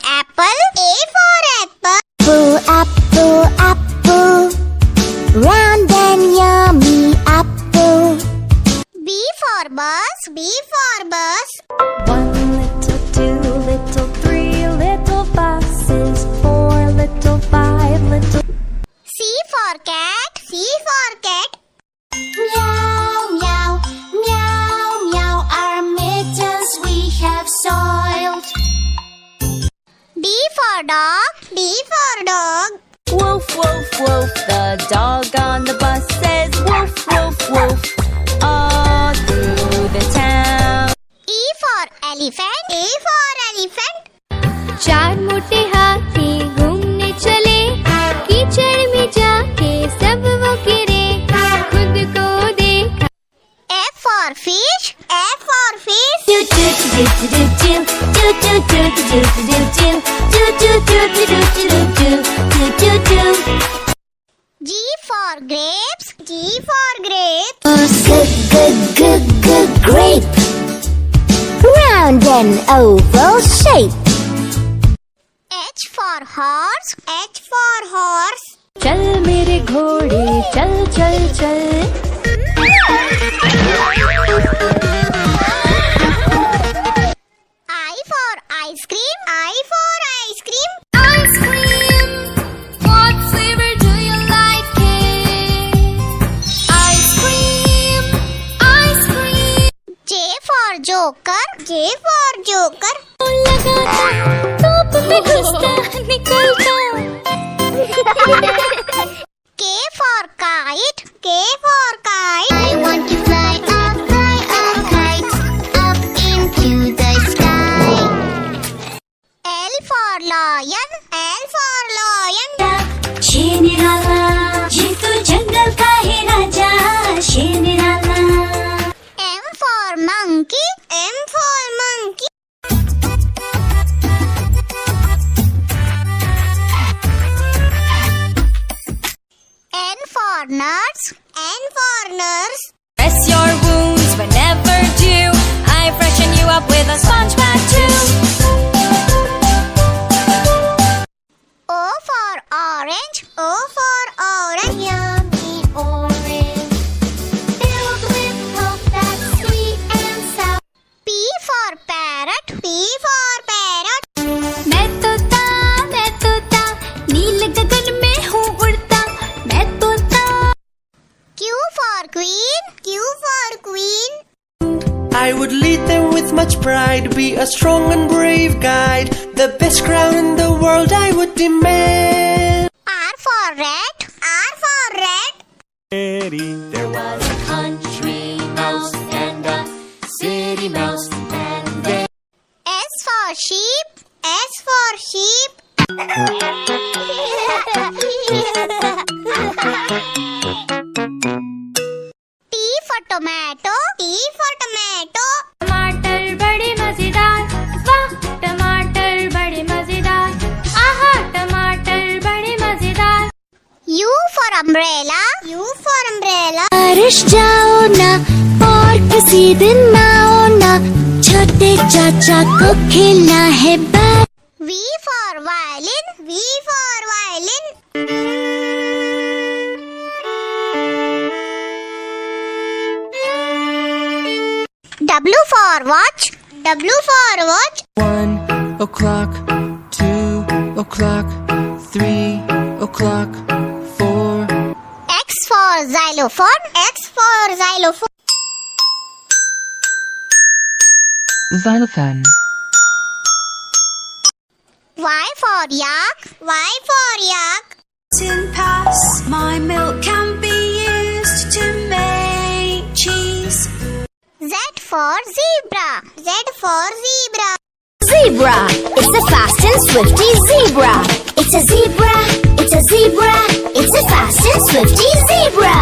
apple. A for apple. Apple, round and yummy apple. B for bus. B for bus. 1 little, 2 little, 3 little buses, 4 little, 5 little. C for cat. C for cat. Meow, meow, meow, meow. Our mittens we have soiled. D for dog. D for dog. Woof, woof, woof, the dog on the bus says woof, woof, woof, all through the town. E for elephant. E for elephant. 4 मोटे हाथी घूमने चले, कीचड़ में जाके सब वो गिरे, खुद को देखा. F for fish. F for fish. Do do do do do do do do do do do do do do do do do do do. G for grapes. G for grapes. Grape. Round and oval shape. H for horse. H for horse. चल मेरे घोड़े चल चल चल. I for ice cream. I for ice cream. Ice cream, what flavor do you like it? Ice cream, ice cream. J for joker. J for joker. लगाता top में घुसता निकलता. K for kite. K for kite. I want to fly up kite, up into the sky. L for lion. L for lion. शेर निराला, ये तो जंगल का है राजा, शेर निराला. M for monkey. M for monkey. N for nuts. N for nuts. Press your wounds whenever due. I freshen you up with a sponge bath too. O for orange. O for orange. Yummy orange, filled with hope that's sweet and sour. P for parrot. P for parrot. मैं तोता नील गगन में हूँ उड़ता. मैं तोता. Q for queen. Q for queen. I would lead them with much pride, be a strong and brave guide, the best crown in the world I would demand. R for rat. R for rat. There was a country mouse and a city mouse, and they S for sheep. S for sheep. T for tomato. T for tomato. टमाटर बड़े मजेदार, वाह टमाटर बड़े मजेदार, आहा टमाटर बड़े मजेदार. U for umbrella. U for umbrella. बारिश जाओ ना और किसी दिन ना आओ ना, छोटे चाचा को खेलना है bat. V for violin. V for violin. W for watch. W for watch. 1 o'clock, 2 o'clock, 3 o'clock, 4. X for xylophone. X for xylophone. Xylophone. Y for yak. Y for yak. In pass, my milk can be used to make cheese. Z for zebra. Z for zebra. Zebra, it's a fast and swifty zebra. It's a zebra, it's a zebra, it's a fast and swifty zebra.